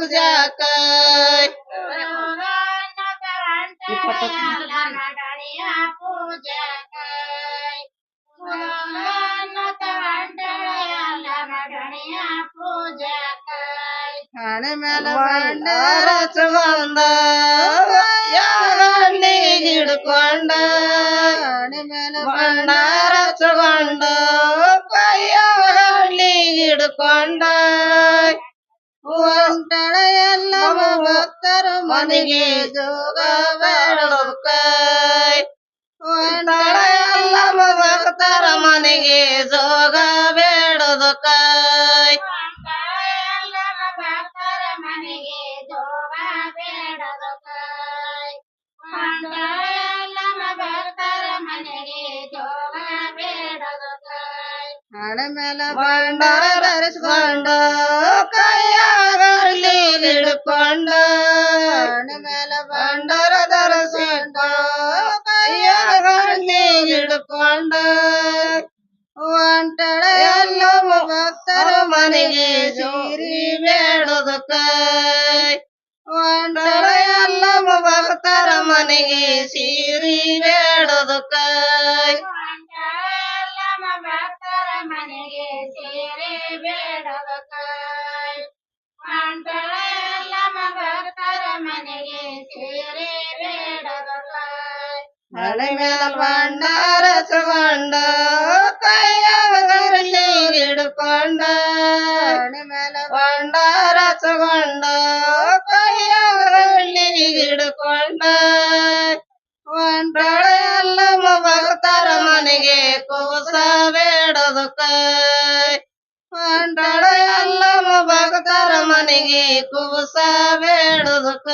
ಪೂಜಾಕ ಹಣೆ ಮೇಲೆ ಭಂಡಾರ ಚಗೊಂಡ ಯಾಗಣ್ಣಿ ಹಿಡ್ಕೊಂಡ ಹಣೆ ಮೇಲೆ ಭಂಡಾರ ಚಗೊಂಡ ಕೈಯಾಗಣ್ಣಿ ಹಿಡ್ಕೊಂಡ ಹೊಂಟಳ ಎಲ್ಲ ಭಕ್ತರ ಮನೆಗೆ ಜೋಗ ಬೇಡದಕ್ಕ ಹೊಂಟಳ ಎಲ್ಲ ಭಕ್ತರ ಮನೆಗೆ ಜೋಗ ಬೇಡದಕ್ಕ ಹಣೆ ಮೇಲೆ ಭಂಡಾರ ಧರಿಸ್ಕೊಂಡ ಕೈಯಾಗಲಿ ಹಿಡ್ಕೊಂಡ ಹಣೆ ಮೇಲೆ ಭಂಡಾರ ಧರಿಸ್ಕೊಂಡ ಕೈಯಾಗಲಿ ಹಿಡ್ಕೊಂಡ ಹೊಂಟಳ ಎಲ್ಲ ಭಕ್ತರ ಮನೆಗೆ ಸೀರಿ ಬೇಡದಕ್ಕ ಹೊಂಟಳ ಎಲ್ಲ ಭಕ್ತರ ಮನೆಗೆ ಸೀರಿ ಬೇಡದಕ್ಕ ಮನೆಗೆ ಸೇರೆ ಬೇಡದಕ್ಕ ಹೊಂಟಳ ಎಲ್ಲ ಭಕ್ತರ ಮನೆಗೆ ಸೇರೆ ಬೇಡದಕ್ಕ ಹಣೆ ಮೇಲೆ ಭಂಡಾರ ಚಗೊಂಡ ಕೈಯಾಗಲಿ ಹಿಡ್ಕೊಂಡ ಹಣೆ ಮೇಲೆ ಭಂಡಾರ ಚಗೊಂಡ ಕೈಯಾಗಲಿ ಹಿಡ್ಕೊಂಡ ಹೊಂಟಳ ಎಲ್ಲ ಭಕ್ತರ ಮನೆಗೆ ಕೋಸ ಬೇಡದಕ್ಕ ಹೊಂಟಳ ಎಲ್ಲ ಭಕ್ತರ ಮನೆಗೆ ಕೂಸ ಬೇಡದಕ್ಕ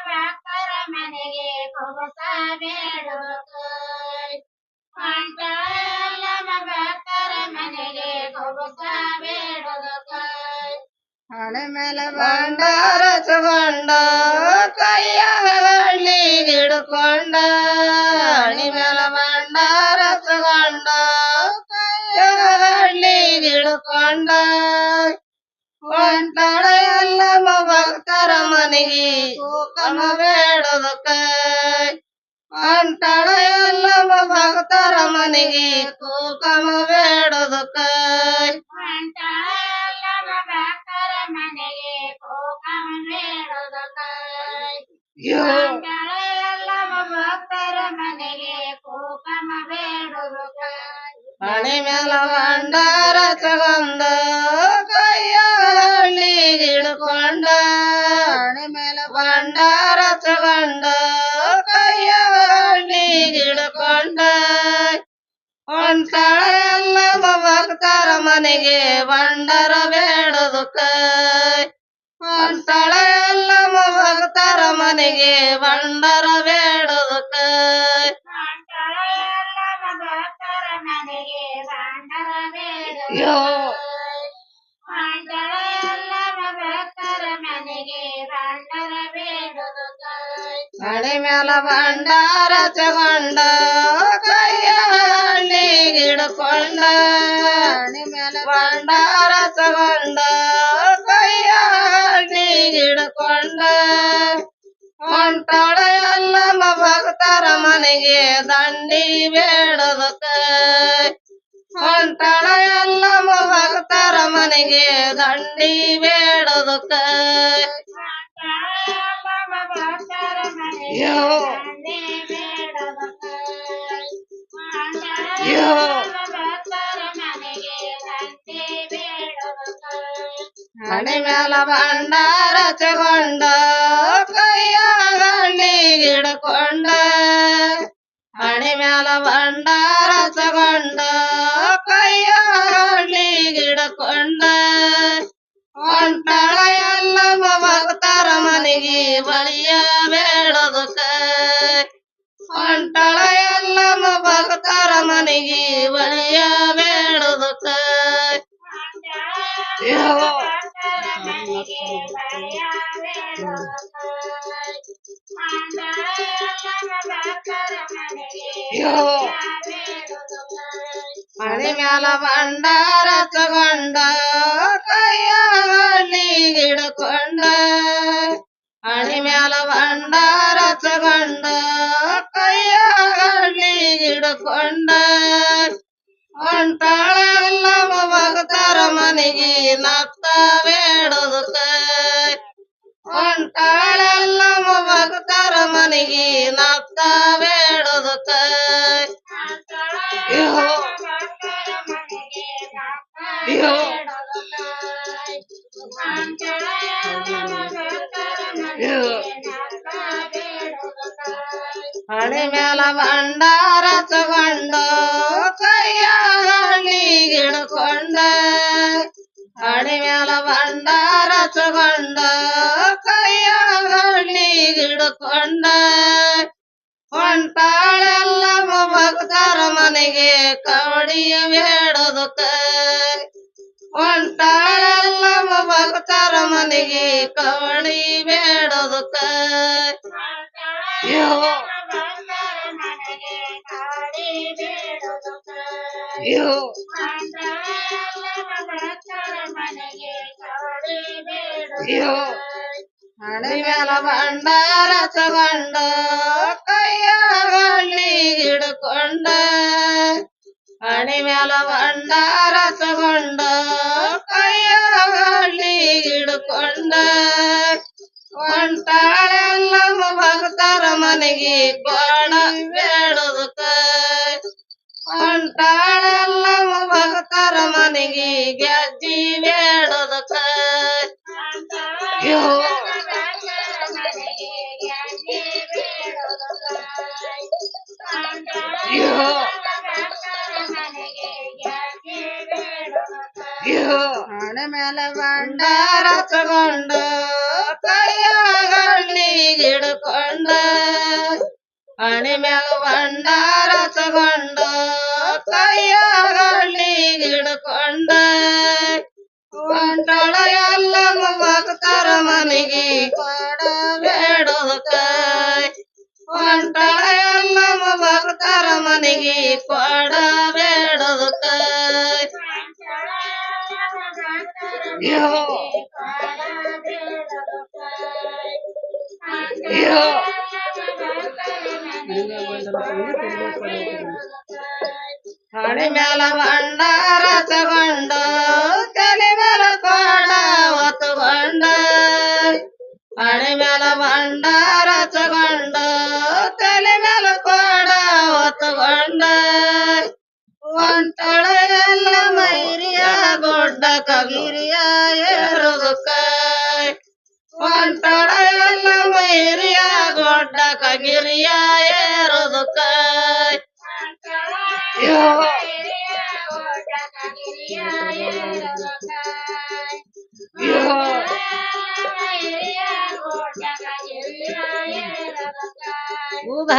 ಭಕ್ತರ ಮನೆಗೆ ಕೂಸ ಬೇಡದಕ್ಕ ಹೊಂಟಳ ಭಕ್ತರ ಮನೆಗೆ ಕೂಸ ಬೇಡದಕ್ಕ ಹಣೆ ಮೇಲೆ ಭಂಡಾರ ಚಗೊಂಡ ಕೈಯಾಗಲಿ ಹಿಡ್ಕೊಂಡ ಹಣೆ ಮೇಲೆ ಭಂಡಾರ ಚಗೊಂಡ ಕೈಯಾಗಲಿ ಹಿಡ್ಕೊಂಡ ಹೊಂಟಳ ಎಲ್ಲ ಭಕ್ತರ ಮನೆಗೆ ಕುಕಮ ಬೇಡದಕ್ಕ ಹೊಂಟಳ ಎಲ್ಲ ಭಕ್ತರ ಮನೆಗೆ ಕುಕಮ ಬೇಡದಕ್ಕ ಮನೆಗೆ ಕೋಕಮ ಬೇಡದಕ್ಕ ಎಲ್ಲ ಭಕ್ತರ ಮನೆಗೆ ಕೋಕಮ ಬೇಡದಕ್ಕ ಹಣೆ ಮೇಲೆ ಭಂಡಾರ ಚಗೊಂಡ ಕೈಯಾಗಲಿ ಹಿಡ್ಕೊಂಡ ಹಣೆ ಮೇಲೆ ಭಂಡಾರ ಚಗೊಂಡ ಕೈಯಾಗಲಿ ಹಿಡ್ಕೊಂಡ ಹೊಂಟಳ ಎಲ್ಲ ಭಕ್ತರ ಮನೆಗೆ ಭಂಡಾರ ಬೇಡದಕ್ಕ ಹೊಂಟಳ ಎಲ್ಲ ಭಕ್ತರ ಮನೆಗೆ ಭಂಡಾರ ಬೇಡದಕ್ಕ ಭಕ್ತರ ಮನೆಗೆ ಭಂಡಾರ ಬೇಡದಕ್ಕ ಎಲ್ಲ ಭಕ್ತರ ಮನೆಗೆ ಭಂಡಾರ ಬೇಡದಕ್ಕ ಹಣೆ ಮೇಲೆ ಭಂಡಾರ ಚಗೊಂಡ ಕೈಯಾಗಲಿ ಹಿಡ್ಕೊಂಡ ಹಣೆ ಮೇಲೆ ಭಂಡಾರ ಚಗೊಂಡ ಕೈಯಾಗಲಿ ಹಿಡ್ಕೊಂಡ ಹೊಂಟಳ ಎಲ್ಲ ಭಕ್ತರ ಮನೆಗೆ ದಂಡಿ ಬೇಡದಕ್ಕ ಹೊಂಟಳ ಎಲ್ಲ ಭಕ್ತರ ಮನೆಗೆ ದಂಡಿ ಬೇಡದಕ್ಕ ಹಣೆ ಮೇಲೆ ಭಂಡಾರ ಚಗೊಂಡ ಕೈಯಾಗಲಿ ಹಿಡ್ಕೊಂಡ ಹಣೆ ಮೇಲೆ ಭಂಡಾರ ಚಗೊಂಡ ಕೈಯಾಗಲಿ ಹಿಡ್ಕೊಂಡ ಹೊಂಟಳ ಎಲ್ಲ ಭಕ್ತರ ಮನೆಗೆ ಬಳಿಯ ಬೇಡದಕ್ಕ ಹೊಂಟಳ ಎಲ್ಲ ಭಕ್ತರ ಮನೆಗೆ ಬಳಿಯ ಬೇಡದಕ್ಕ ಹಣೆ ಹಣಿ ಮ್ಯಾಲ ಭಂಡಾರ ತಗೊಂಡ ಕೈಯಲ್ಲಿ ಹಿಡ್ಕೊಂಡ ಹಣಿ ಮ್ಯಾಲ ಭಂಡಾರ ತಗೊಂಡ ಕೈಯಲ್ಲಿ ಹಿಡ್ಕೊಂಡ ಹೊಂಟಾಳೆಲ್ಲ ಭಕ್ತರ ಮನೆಗೆ ನತ್ತ ಬೇಡೋದಕ್ಕ ಹೊಂಟಾಳೆಲ್ಲ ಭಕ್ತರ ಮನೆಗೆ ನತ್ತ ಬೇಡೋದಕ್ಕ ಹಣಿ ಮ್ಯಾಲ ಭಂಡಾರ ತಗೊಂಡು ಕೈಯಲ್ಲಿ ಹಿಡ್ಕೊಂಡ ಹಣಿ ಮ್ಯಾಲ ಭಂಡಾರ ತಗೊಂಡ ಕೈಯಲ್ಲಿ ಹಿಡ್ಕೊಂಡ ಹೊಂಟಾಳೆಲ್ಲ ಭಕ್ತರ ಮನೆಗೆ ಕವಡಿ ಬೇಡೋದಕ್ಕ ಹೊಂಟಾಳೆಲ್ಲ ಭಕ್ತರ ಮನೆಗೆ ಕವಡಿ ಬೇಡೋದಕ್ಕ ಹಣಿ ಮ್ಯಾಲ ಭಂಡಾರ ತಗೊಂಡ ಕೈಯಲ್ಲಿ ಹಿಡ್ಕೊಂಡ ಹಣಿ ಮ್ಯಾಲ ಭಂಡಾರ ತಗೊಂಡ ಕೈಯಲ್ಲಿ ಹಿಡ್ಕೊಂಡ ಹೊಂಟಾಳೆಲ್ಲ ಭಕ್ತರ ಮನೆಗೆ ಕೊಡ ಬೇಡೋದಕ್ಕ ಹೊಂಟಾಳೆಲ್ಲ ಭಕ್ತರ ಮನೆಗೆ ಗೆಜ್ಜಿ ಬೇಡೋದಕ್ಕ ಹಣೆ ಮೇಲೆ ಭಂಡಾರ ತಗೊಂಡ ಕೈಯಲ್ಲಿ ಹಿಡ್ಕೊಂಡ ಹಣೆ ಮೇಲೆ ಭಂಡಾರ ತಗೊಂಡ ಕೈಯಲ್ಲಿ ಹಿಡ್ಕೊಂಡ ಹೊಂಟಾಳ ಎಲ್ಲ ಭಕ್ತರ ಮನೆಗೆ ಕೊಡ ಬೇಡೋದಕ್ಕ ಹೊಂಟಾಳ ಎಲ್ಲ ಭಕ್ತರ ಮನೆಗೆ ಕೊಡ ಬೇಡೋದಕ್ಕ ಹಣಿ ಮ್ಯಾಲ ಭಂಡಾರ ತಗೊಂಡ ತಲೆ ಮ್ಯಾಲ ಕೊಡ ಹೊತ್ತುಕೊಂಡ ಹಣಿ ಮ್ಯಾಲ ಭಂಡಾರ ತಗೊಂಡ ತಲೆ ಮ್ಯಾಲ ಕೊಡ ಹೊತ್ತುಕೊಂಡ ಹೊಂಟಳ ಎಲ್ಲ ಮೈರಿಯ ಗೊಡ್ಡ ಕಗಿರಿಯ ಏರೋದಕ್ಕ ಹೊಂಟಳ ಎಲ್ಲ ಮೈರಿಯ ಗೊಡ್ಡ ಕಗಿರಿಯ ಏರೋದಕ್ಕ ಉಧ